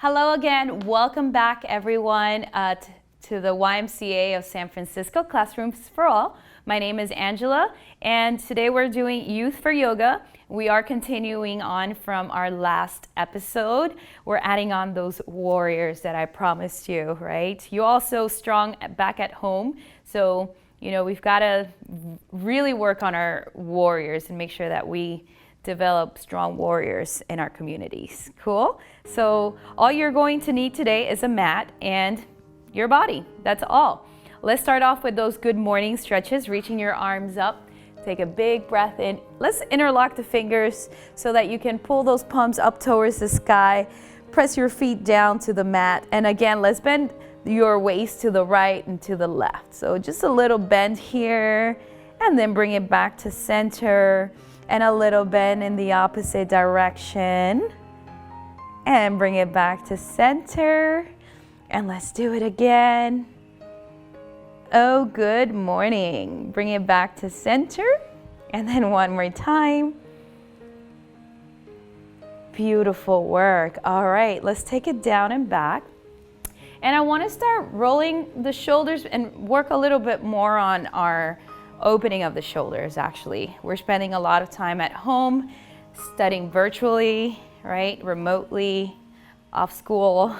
Hello again. Welcome back, everyone, to the YMCA of San Francisco, Classrooms for All. My name is Angela, and today we're doing Youth for Yoga. We are continuing on from our last episode. We're adding on those warriors that I promised you, right? You also strong back at home, so we've got to really work on our warriors and make sure that we develop strong warriors in our communities. Cool? So all you're going to need today is a mat and your body. That's all. Let's start off with those good morning stretches, reaching your arms up. Take a big breath in. Let's interlock the fingers so that you can pull those palms up towards the sky. Press your feet down to the mat. And again, let's bend your waist to the right and to the left. So just a little bend here, and then bring it back to center. And a little bend in the opposite direction. And bring it back to center. And let's do it again. Oh, good morning. Bring it back to center. And then one more time. Beautiful work. All right, let's take it down and back. And I want to start rolling the shoulders and work a little bit more on our opening of the shoulders. Actually, we're spending a lot of time at home studying virtually, right? Remotely, off school.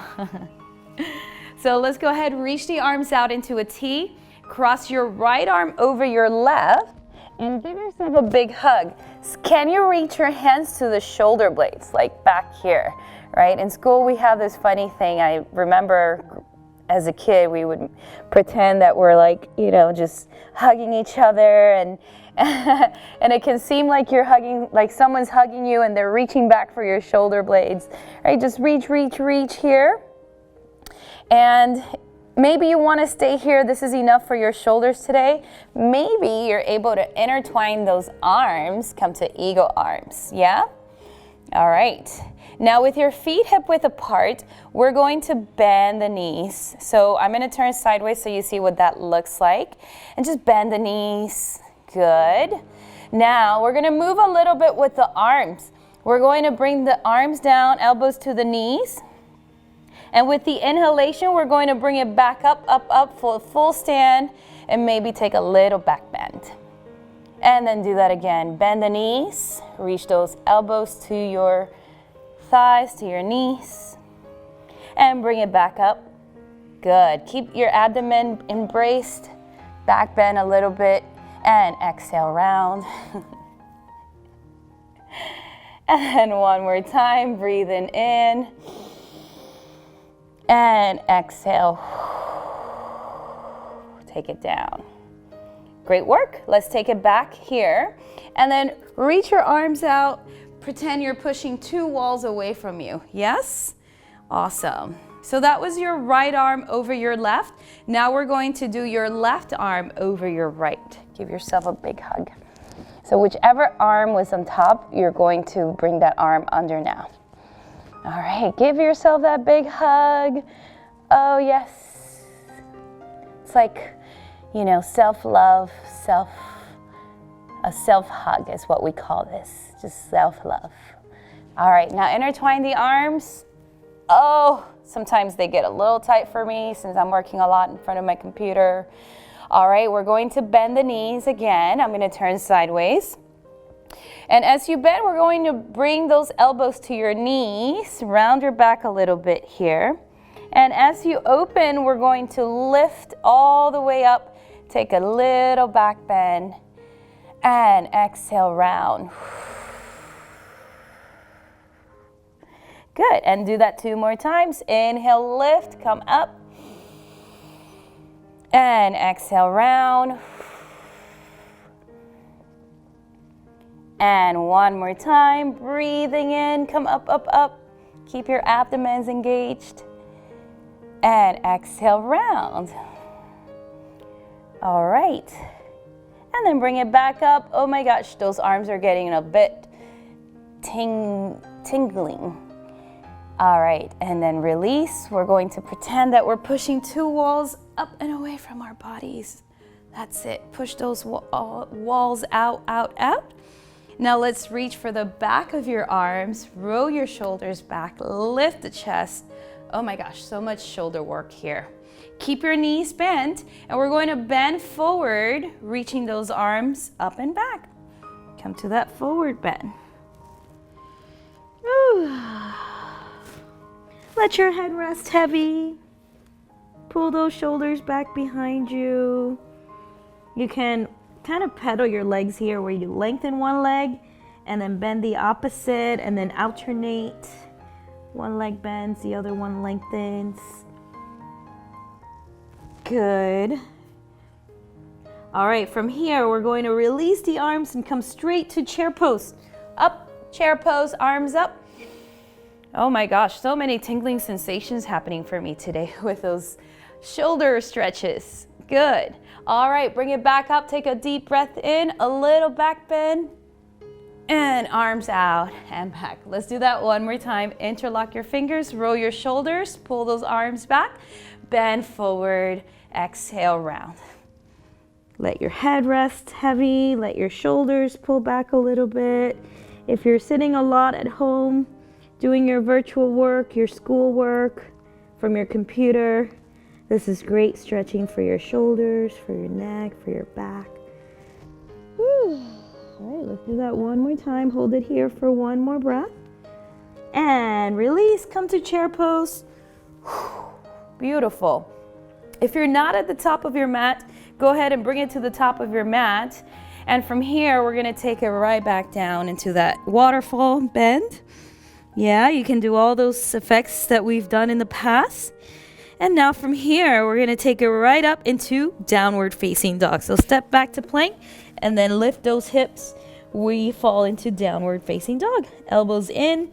So let's go ahead, reach the arms out into a T, cross your right arm over your left, and give yourself a big hug. Can you reach your hands to the shoulder blades, like back here, right? In school, we have this funny thing. I remember as a kid, we would pretend that we're like, just hugging each other, and and it can seem like you're hugging, like someone's hugging you and they're reaching back for your shoulder blades, right? Just reach, reach, reach here. And maybe you want to stay here. This is enough for your shoulders today. Maybe you're able to intertwine those arms, come to eagle arms, yeah? All right. Now with your feet hip width apart, we're going to bend the knees. So I'm going to turn sideways so you see what that looks like. And just bend the knees. Good. Now we're going to move a little bit with the arms. We're going to bring the arms down, elbows to the knees. And with the inhalation, we're going to bring it back up, up, up, full stand, and maybe take a little back bend. And then do that again. Bend the knees, reach those elbows to your thighs, to your knees, and bring it back up. Good. Keep your abdomen embraced, back bend a little bit, and exhale round. And one more time, breathing in. And exhale. Take it down. Great work. Let's take it back here. And then reach your arms out. Pretend you're pushing two walls away from you. Yes? Awesome. So that was your right arm over your left. Now we're going to do your left arm over your right. Give yourself a big hug. So whichever arm was on top, you're going to bring that arm under now. All right, give yourself that big hug. Oh, yes. It's like, self-love, a self-hug is what we call this, just self-love. All right, now intertwine the arms. Oh, sometimes they get a little tight for me since I'm working a lot in front of my computer. All right, we're going to bend the knees again. I'm going to turn sideways. And as you bend, we're going to bring those elbows to your knees, round your back a little bit here. And as you open, we're going to lift all the way up, take a little back bend, and exhale round. Good, and do that 2 more times. Inhale, lift, come up, and exhale round. And one more time, breathing in, come up, up, up. Keep your abdomens engaged. And exhale round. All right. And then bring it back up. Oh my gosh, those arms are getting a bit tingling. All right, and then release. We're going to pretend that we're pushing 2 walls up and away from our bodies. That's it. Push those walls out, out, out. Now let's reach for the back of your arms, roll your shoulders back, lift the chest, Oh my gosh, so much shoulder work here. Keep your knees bent, and we're going to bend forward, reaching those arms up and back. Come to that forward bend. Ooh. Let your head rest heavy. Pull those shoulders back behind you. You can kind of pedal your legs here where you lengthen one leg and then bend the opposite and then alternate. One leg bends, the other one lengthens. Good. All right, from here, we're going to release the arms and come straight to chair pose. Up, chair pose, arms up. Oh my gosh, so many tingling sensations happening for me today with those shoulder stretches. Good. All right, bring it back up. Take a deep breath in, a little back bend, and arms out and back. Let's do that one more time. Interlock your fingers, roll your shoulders, pull those arms back, bend forward, exhale, round. Let your head rest heavy, let your shoulders pull back a little bit. If you're sitting a lot at home, doing your virtual work, your school work from your computer, this is great stretching for your shoulders, for your neck, for your back. Woo. All right, let's do that one more time. Hold it here for one more breath. And release, come to chair pose. Beautiful. If you're not at the top of your mat, go ahead and bring it to the top of your mat. And from here, we're gonna take it right back down into that waterfall bend. Yeah, you can do all those effects that we've done in the past. And now from here, we're gonna take it right up into downward facing dog. So step back to plank and then lift those hips. We fall into downward facing dog. Elbows in,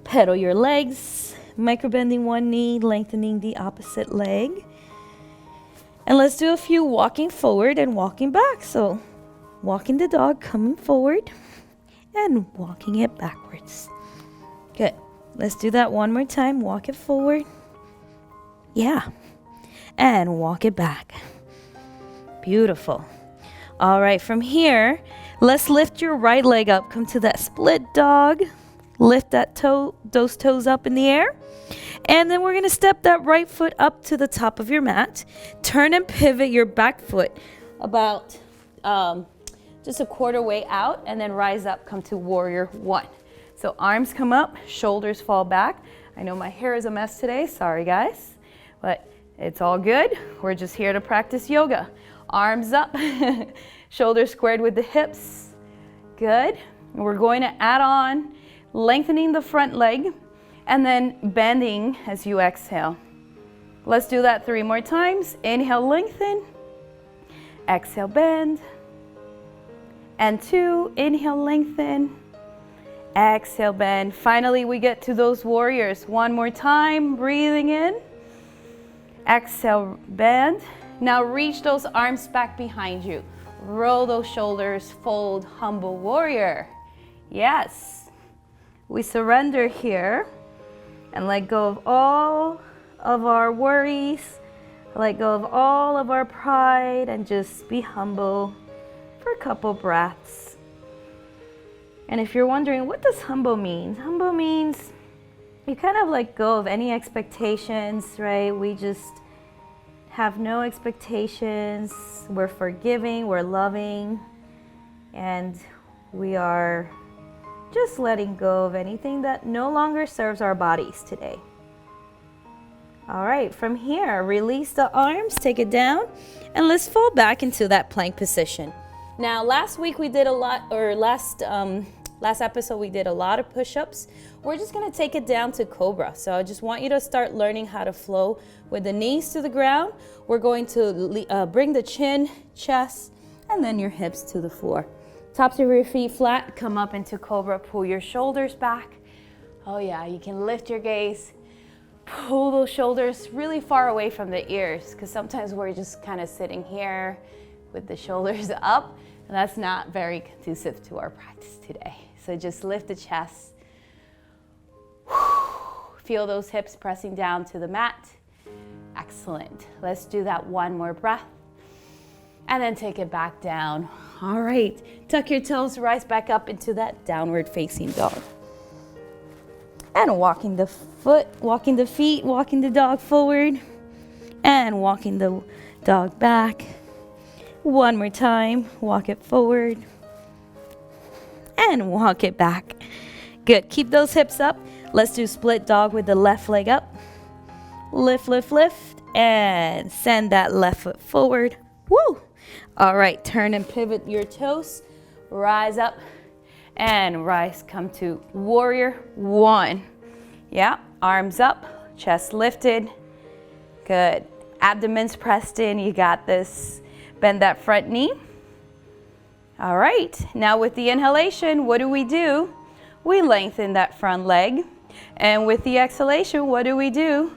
pedal your legs, micro-bending one knee, lengthening the opposite leg. And let's do a few walking forward and walking back. So walking the dog, coming forward and walking it backwards. Good. Let's do that one more time. Walk it forward. Yeah. And walk it back. Beautiful. All right, from here, let's lift your right leg up. Come to that split dog. Lift that toe, those toes up in the air. And then we're going to step that right foot up to the top of your mat. Turn and pivot your back foot about just a quarter way out, and then rise up, come to warrior one. So arms come up, shoulders fall back. I know my hair is a mess today, sorry guys, but it's all good. We're just here to practice yoga. Arms up, shoulders squared with the hips. Good. And we're going to add on lengthening the front leg and then bending as you exhale. Let's do that 3 more times. Inhale, lengthen. Exhale, bend. And 2, inhale, lengthen. Exhale, bend. Finally, we get to those warriors. 1 more time, breathing in. Exhale, bend. Now reach those arms back behind you. Roll those shoulders, fold, humble warrior. Yes. We surrender here and let go of all of our worries, let go of all of our pride, and just be humble for a couple breaths. And if you're wondering, what does humble mean? Humble means you kind of let go of any expectations, right? We just have no expectations. We're forgiving, we're loving, and we are just letting go of anything that no longer serves our bodies today. All right, from here, release the arms, take it down, and let's fall back into that plank position. Now, last week we did a lot, or last episode we did a lot of push-ups. We're just gonna take it down to Cobra. So I just want you to start learning how to flow with the knees to the ground. We're going to bring the chin, chest, and then your hips to the floor. Tops of your feet flat, come up into Cobra, pull your shoulders back. Oh yeah, you can lift your gaze, pull those shoulders really far away from the ears, because sometimes we're just kind of sitting here with the shoulders up, and that's not very conducive to our practice today. So just lift the chest. Feel those hips pressing down to the mat. Excellent. Let's do that 1 more breath. And then take it back down. All right. Tuck your toes, rise back up into that downward facing dog. And walking the foot, walking the feet, walking the dog forward, and walking the dog back. One more time, walk it forward, and walk it back. Good, keep those hips up. Let's do split dog with the left leg up. Lift, lift, lift, and send that left foot forward. Woo! All right, turn and pivot your toes. Rise up and rise, come to warrior one. Yeah, arms up, chest lifted. Good, abdomen's pressed in, you got this. Bend that front knee. All right, now with the inhalation, what do? We lengthen that front leg. And with the exhalation, what do?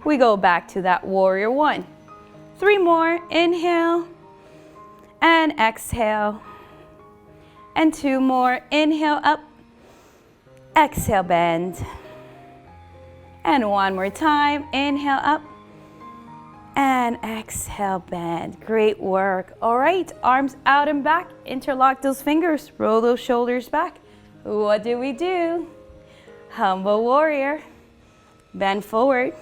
We go back to that warrior one. 3 more, inhale and exhale. And 2 more, inhale up, exhale, bend. And 1 more time, inhale up and exhale, bend. Great work. All right, arms out and back, interlock those fingers, roll those shoulders back. What do? Humble warrior, bend forward.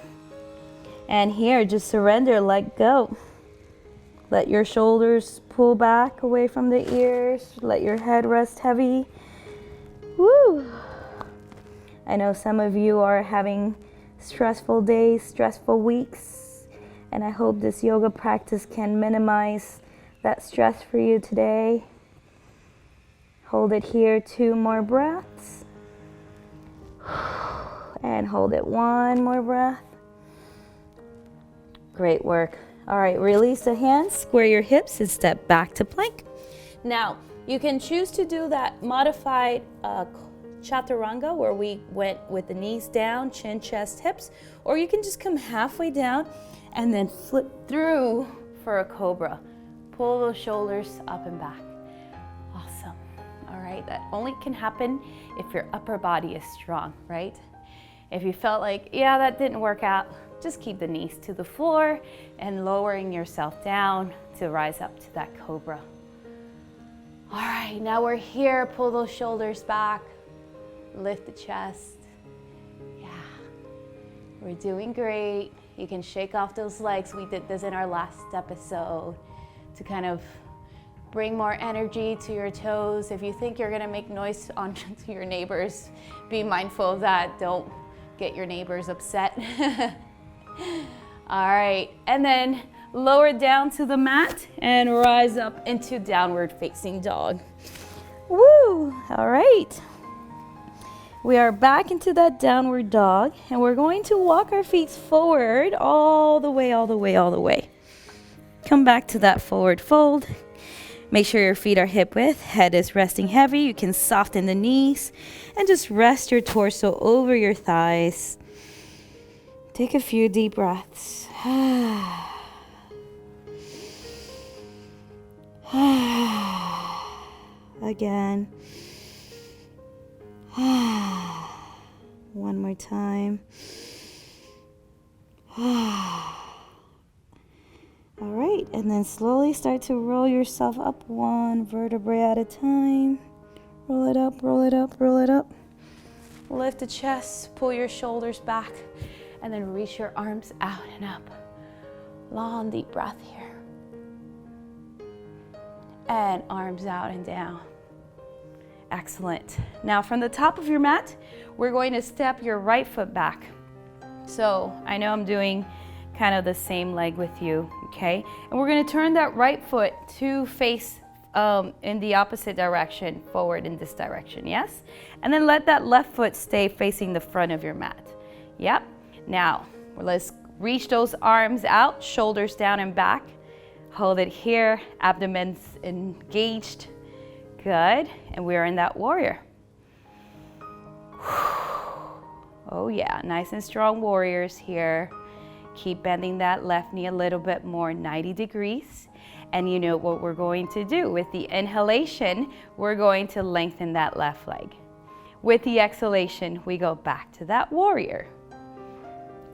And here, just surrender, let go. Let your shoulders pull back away from the ears. Let your head rest heavy. Woo! I know some of you are having stressful days, stressful weeks, and I hope this yoga practice can minimize that stress for you today. Hold it here, 2 more breaths. And hold it 1 more breath. Great work. All right, release the hands, square your hips, and step back to plank. Now, you can choose to do that modified chaturanga where we went with the knees down, chin, chest, hips, or you can just come halfway down and then flip through for a cobra. Pull those shoulders up and back. Awesome. All right, that only can happen if your upper body is strong, right? If you felt like, yeah, that didn't work out, just keep the knees to the floor and lowering yourself down to rise up to that cobra. All right, now we're here. Pull those shoulders back. Lift the chest. Yeah, we're doing great. You can shake off those legs. We did this in our last episode to kind of bring more energy to your toes. If you think you're gonna make noise onto your neighbors, be mindful of that. Don't get your neighbors upset. All right, and then lower down to the mat and rise up into downward facing dog. Woo, all right. We are back into that downward dog, and we're going to walk our feet forward all the way, all the way, all the way. Come back to that forward fold. Make sure your feet are hip width, head is resting heavy. You can soften the knees and just rest your torso over your thighs. Take a few deep breaths. Again. One more time. All right, and then slowly start to roll yourself up 1 vertebrae at a time. Roll it up, roll it up, roll it up. Lift the chest, pull your shoulders back, and then reach your arms out and up. Long, deep breath here. And arms out and down. Excellent. Now from the top of your mat, we're going to step your right foot back. So I know I'm doing kind of the same leg with you, okay? And we're gonna turn that right foot to face in the opposite direction, forward in this direction, yes? And then let that left foot stay facing the front of your mat. Yep. Now, let's reach those arms out, shoulders down and back. Hold it here, abdomen's engaged. Good, and we're in that warrior. Oh yeah, nice and strong warriors here. Keep bending that left knee a little bit more, 90 degrees. And you know what we're going to do. With the inhalation, we're going to lengthen that left leg. With the exhalation, we go back to that warrior.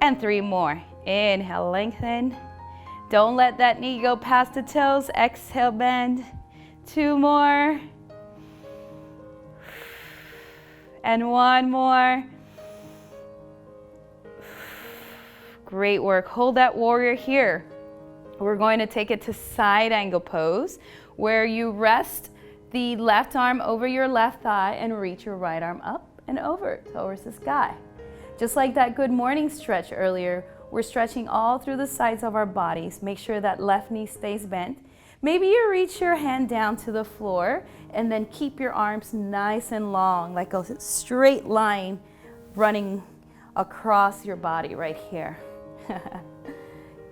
And 3 more. Inhale, lengthen. Don't let that knee go past the toes. Exhale, bend. 2 more. And 1 more. Great work. Hold that warrior here. We're going to take it to side angle pose, where you rest the left arm over your left thigh and reach your right arm up and over towards the sky. Just like that good morning stretch earlier, we're stretching all through the sides of our bodies. Make sure that left knee stays bent. Maybe you reach your hand down to the floor and then keep your arms nice and long, like a straight line running across your body right here.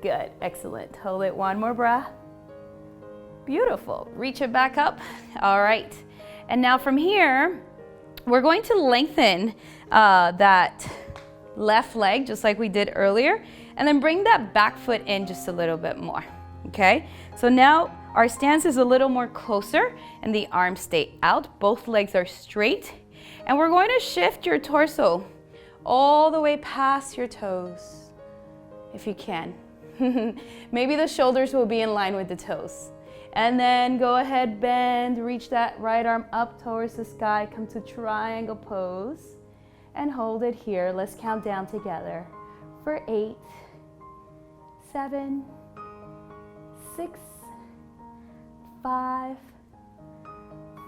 Good, excellent. Hold it, one more breath. Beautiful, reach it back up. All right, and now from here, we're going to lengthen that left leg just like we did earlier, and then bring that back foot in just a little bit more, okay? So now our stance is a little more closer and the arms stay out, both legs are straight, and we're going to shift your torso all the way past your toes, if you can. Maybe the shoulders will be in line with the toes. And then go ahead, bend, reach that right arm up towards the sky, come to triangle pose, and hold it here. Let's count down together for 8, 7, 6, 5,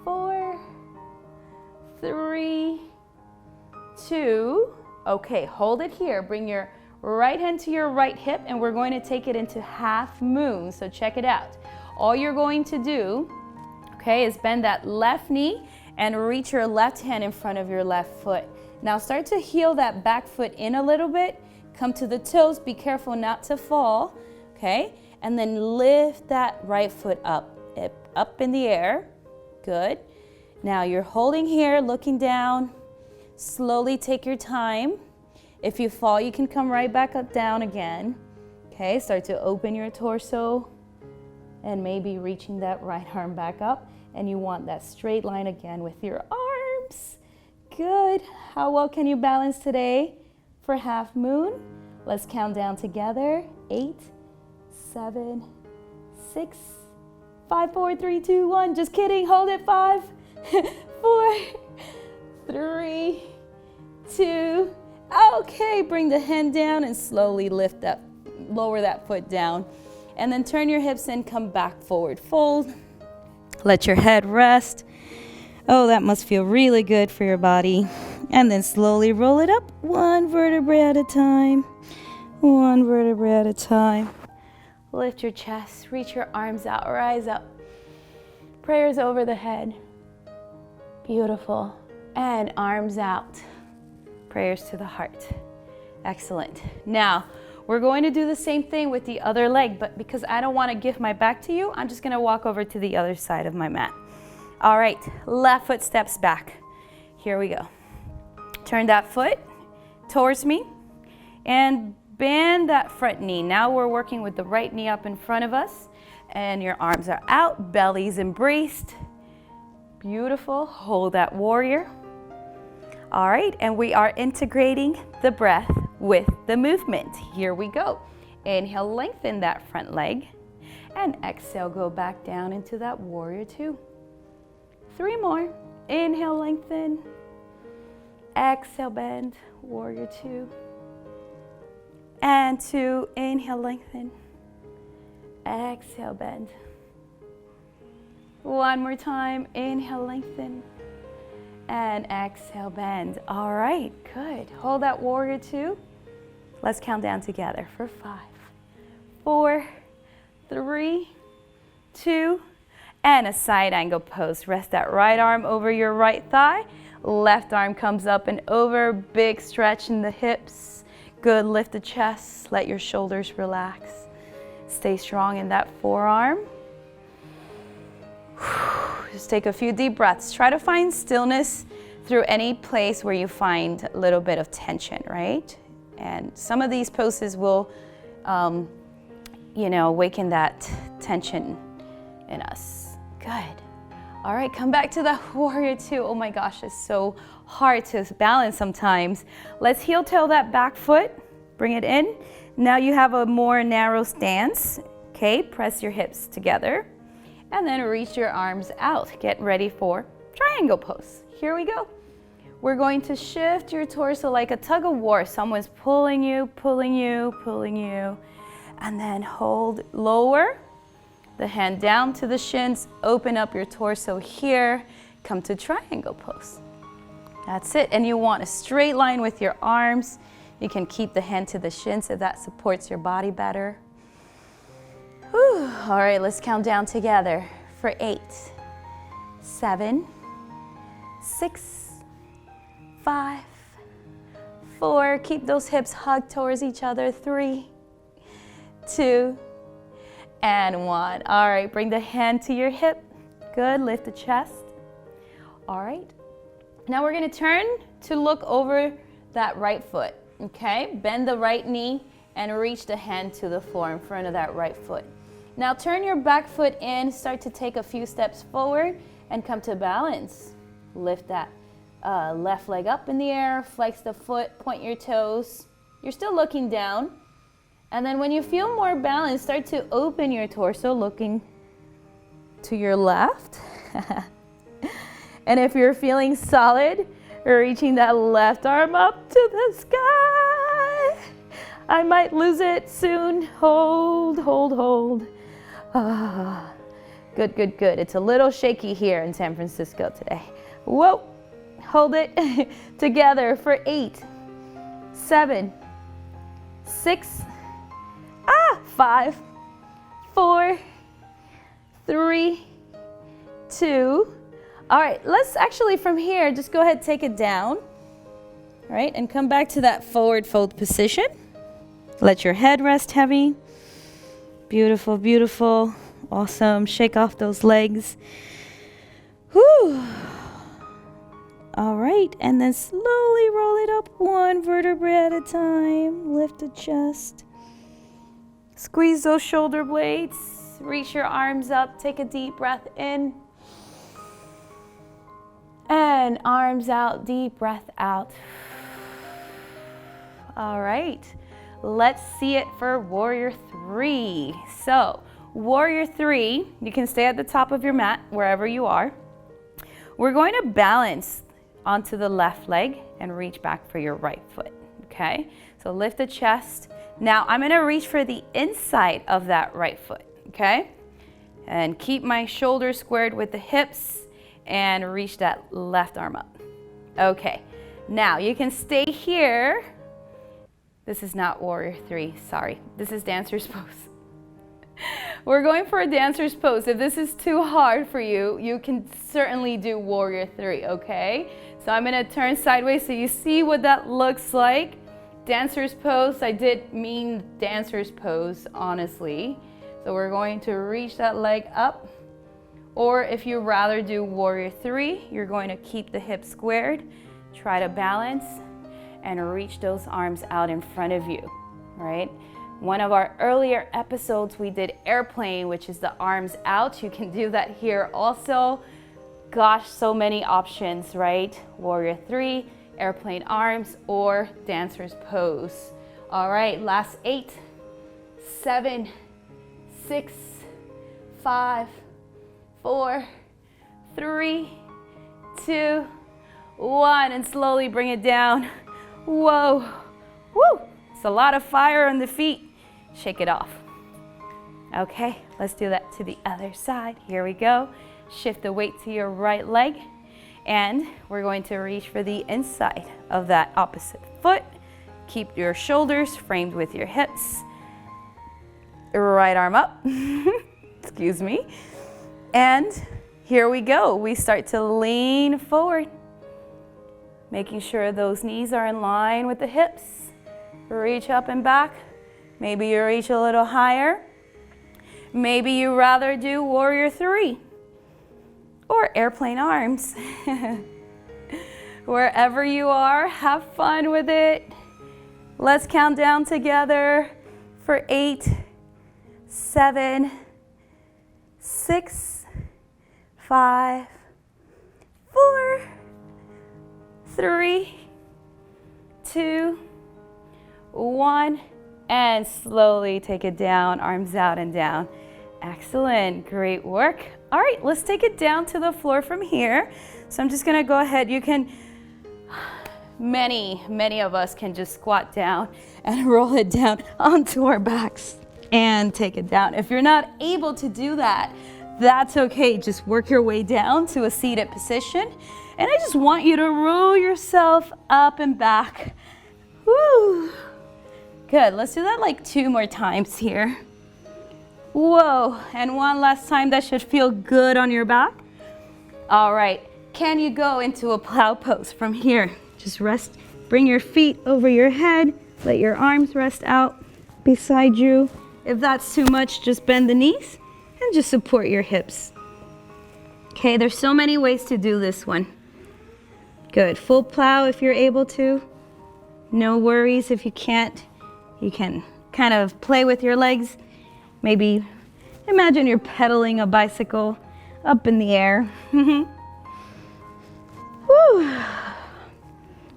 4, 3, 2. Okay, hold it here. Bring your right hand to your right hip, and we're going to take it into half moon. So check it out. All you're going to do, okay, is bend that left knee and reach your left hand in front of your left foot. Now start to heel that back foot in a little bit. Come to the toes. Be careful not to fall, okay? And then lift that right foot up in the air. Good. Now you're holding here, looking down. Slowly take your time. If you fall, you can come right back up, down again. Okay, start to open your torso and maybe reaching that right arm back up. And you want that straight line again with your arms. Good. How well can you balance today for half moon? Let's count down together. 8, 7, 6, 5, 4, 3, 2, 1. Just kidding. Hold it. 5, 4, 3, 2. Okay, bring the hand down and slowly lift that, lower that foot down. And then turn your hips in, come back forward fold. Let your head rest. Oh, that must feel really good for your body. And then slowly roll it up, one vertebrae at a time. One vertebrae at a time. Lift your chest, reach your arms out, rise up. Prayers over the head. Beautiful. And arms out. Prayers to the heart. Excellent. Now, we're going to do the same thing with the other leg, but because I don't want to give my back to you, I'm just going to walk over to the other side of my mat. All right, left foot steps back. Here we go. Turn that foot towards me and bend that front knee. Now we're working with the right knee up in front of us, and your arms are out, belly's embraced. Beautiful. Hold that warrior. All right, and we are integrating the breath with the movement. Here we go. Inhale, lengthen that front leg, and exhale, go back down into that warrior 2. 3 more. Inhale, lengthen. Exhale, bend, warrior 2. And 2, inhale, lengthen. Exhale, bend. One more time, inhale, lengthen. And exhale, bend. All right, good. Hold that warrior 2. Let's count down together for 5, 4, 3, 2, and a side angle pose. Rest that right arm over your right thigh. Left arm comes up and over. Big stretch in the hips. Good, lift the chest. Let your shoulders relax. Stay strong in that forearm. Just take a few deep breaths. Try to find stillness through any place where you find a little bit of tension, right? And some of these poses will, awaken that tension in us. Good. All right, come back to the warrior 2. Oh my gosh, it's so hard to balance sometimes. Let's heel toe that back foot. Bring it in. Now you have a more narrow stance. Okay, press your hips together. And then reach your arms out. Get ready for triangle pose. Here we go. we're going to shift your torso like a tug of war. Someone's pulling you, pulling you, pulling you. And then hold, lower the hand down to the shins, open up your torso here, come to triangle pose. That's it. And you want a straight line with your arms. You can keep the hand to the shins if that supports your body better. Whew. All right, let's count down together for 8, 7, 6, 5, 4. Keep those hips hugged towards each other. 3, 2, and 1. All right, bring the hand to your hip. Good, lift the chest. All right. Now we're gonna turn to look over that right foot, okay? Bend the right knee and reach the hand to the floor in front of that right foot. Now turn your back foot in, start to take a few steps forward and come to balance. Lift that left leg up in the air, flex the foot, point your toes. You're still looking down. And then when you feel more balanced, start to open your torso, looking to your left. And if you're feeling solid, reaching that left arm up to the sky. I might lose it soon. Hold, hold, hold. Ah, good, good, good. It's a little shaky here in San Francisco today. Whoa, hold it together for 8, 7, 6, 5, 4, 3, 2. All right, let's actually from here, just go ahead, take it down. All right, and come back to that forward fold position. Let your head rest heavy. Beautiful, beautiful, awesome. Shake off those legs. Whew. All right, and then slowly roll it up one vertebrae at a time. Lift the chest. Squeeze those shoulder blades. Reach your arms up. Take a deep breath in. And arms out, deep breath out. All right, let's see it for Warrior 3. So, Warrior 3, you can stay at the top of your mat, wherever you are. We're going to balance onto the left leg and reach back for your right foot, okay? So lift the chest. Now, I'm gonna reach for the inside of that right foot, okay? And keep my shoulders squared with the hips and reach that left arm up. Okay, now you can stay here. This is not Warrior 3, sorry. This is Dancer's Pose. We're going for a Dancer's Pose. If this is too hard for you, you can certainly do Warrior 3, okay? So I'm gonna turn sideways so you see what that looks like. Dancer's Pose, I did mean Dancer's Pose, honestly. So we're going to reach that leg up. Or if you rather do Warrior 3, you're going to keep the hips squared, try to balance, and reach those arms out in front of you, right? One of our earlier episodes, we did airplane, which is the arms out. You can do that here also. Gosh, so many options, right? Warrior 3, airplane arms, or Dancer's Pose. All right, last 8, 7, 6, 5, 4, 3, 2, 1, and slowly bring it down. Whoa, woo, it's a lot of fire on the feet. Shake it off. Okay, let's do that to the other side. Here we go. Shift the weight to your right leg, and we're going to reach for the inside of that opposite foot. Keep your shoulders framed with your hips. Right arm up, excuse me. And here we go. We start to lean forward, making sure those knees are in line with the hips. Reach up and back. Maybe you reach a little higher. Maybe you rather do Warrior 3 or airplane arms. Wherever you are, have fun with it. Let's count down together for 8, 7, 6, 5, 4, 3, 2, 1, and slowly take it down, arms out and down. Excellent, great work. All right, let's take it down to the floor from here. So I'm just gonna go ahead, you can many of us can just squat down and roll it down onto our backs and take it down. If you're not able to do that, that's okay. Just work your way down to a seated position. And I just want you to roll yourself up and back. Woo. Good, let's do that like 2 more times here. Whoa, and one last time. That should feel good on your back. All right, can you go into a plow pose from here? Just rest, bring your feet over your head, let your arms rest out beside you. If that's too much, just bend the knees and just support your hips. Okay, there's so many ways to do this one. Good, full plow if you're able to. No worries if you can't. You can kind of play with your legs. Maybe imagine you're pedaling a bicycle up in the air. Woo.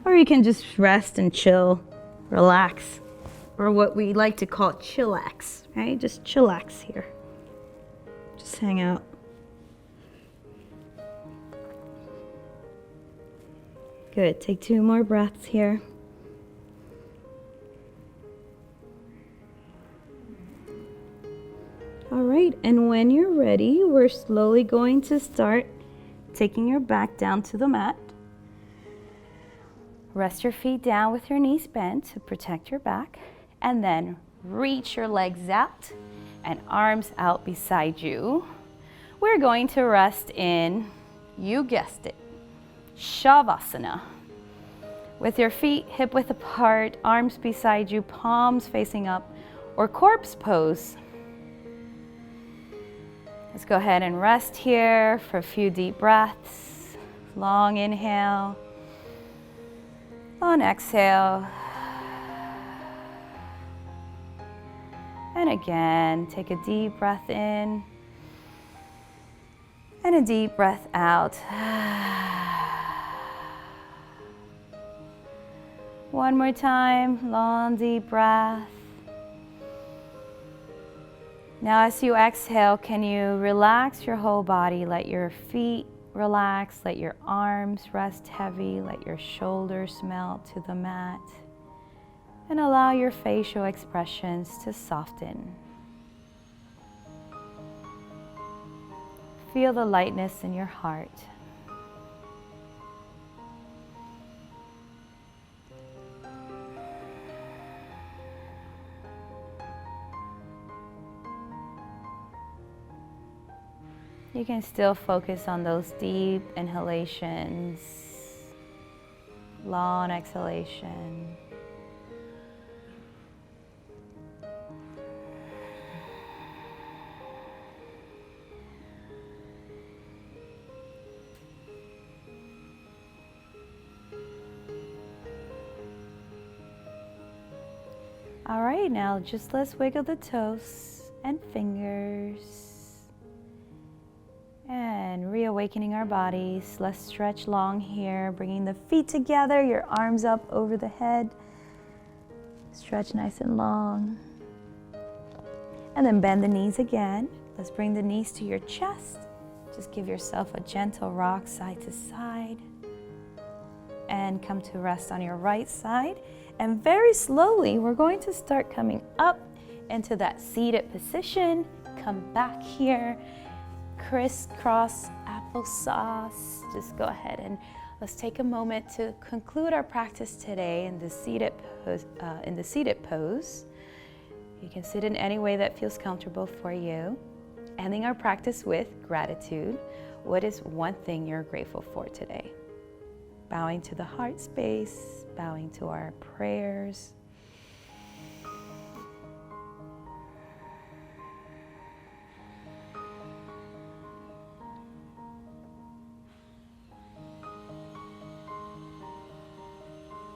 Or you can just rest and chill, relax, or what we like to call chillax, right? Just chillax here. Just hang out. Good, take 2 more breaths here. All right, and when you're ready, we're slowly going to start taking your back down to the mat. Rest your feet down with your knees bent to protect your back, and then reach your legs out and arms out beside you. We're going to rest in, you guessed it, Shavasana. With your feet hip width apart, arms beside you, palms facing up, or corpse pose. Let's go ahead and rest here for a few deep breaths. Long inhale, long exhale. And again, take a deep breath in and a deep breath out. One more time, long deep breath. Now as you exhale, can you relax your whole body? Let your feet relax, let your arms rest heavy, let your shoulders melt to the mat, and allow your facial expressions to soften. Feel the lightness in your heart. You can still focus on those deep inhalations, long exhalation. All right, now just let's wiggle the toes and fingers. And reawakening our bodies. Let's stretch long here, bringing the feet together, your arms up over the head. Stretch nice and long. And then bend the knees again. Let's bring the knees to your chest. Just give yourself a gentle rock side to side. And come to rest on your right side. And very slowly, we're going to start coming up into that seated position. Come back here. Crisscross applesauce. Just go ahead and let's take a moment to conclude our practice today in the seated pose. You can sit in any way that feels comfortable for you. Ending our practice with gratitude. What is one thing you're grateful for today? Bowing to the heart space, bowing to our prayers.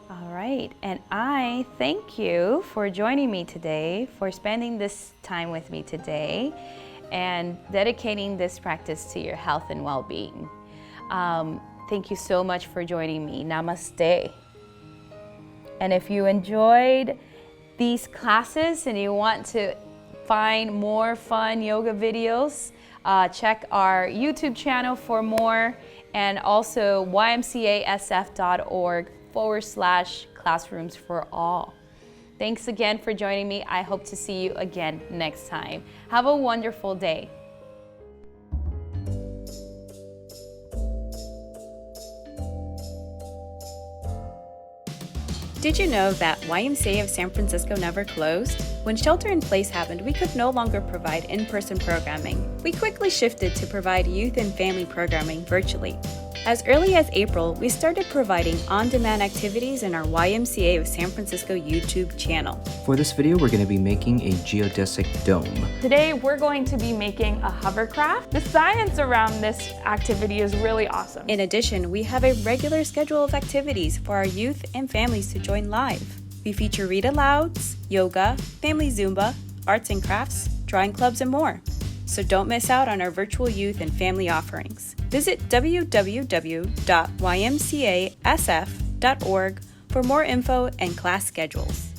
All right, and I thank you for joining me today, for spending this time with me today, and dedicating this practice to your health and well-being. Thank you so much for joining me. Namaste. And if you enjoyed these classes and you want to find more fun yoga videos, check our YouTube channel for more, and also YMCASF.org YMCA.org/classrooms for all. Thanks again for joining me. I hope to see you again next time. Have a wonderful day. Did you know that YMCA of San Francisco never closed? When shelter-in-place happened, we could no longer provide in-person programming. We quickly shifted to provide youth and family programming virtually. As early as April, we started providing on-demand activities in our YMCA of San Francisco YouTube channel. For this video, we're going to be making a geodesic dome. Today, we're going to be making a hovercraft. The science around this activity is really awesome. In addition, we have a regular schedule of activities for our youth and families to join live. We feature read-alouds, yoga, family Zumba, arts and crafts, drawing clubs, and more. So don't miss out on our virtual youth and family offerings. Visit www.ymcasf.org for more info and class schedules.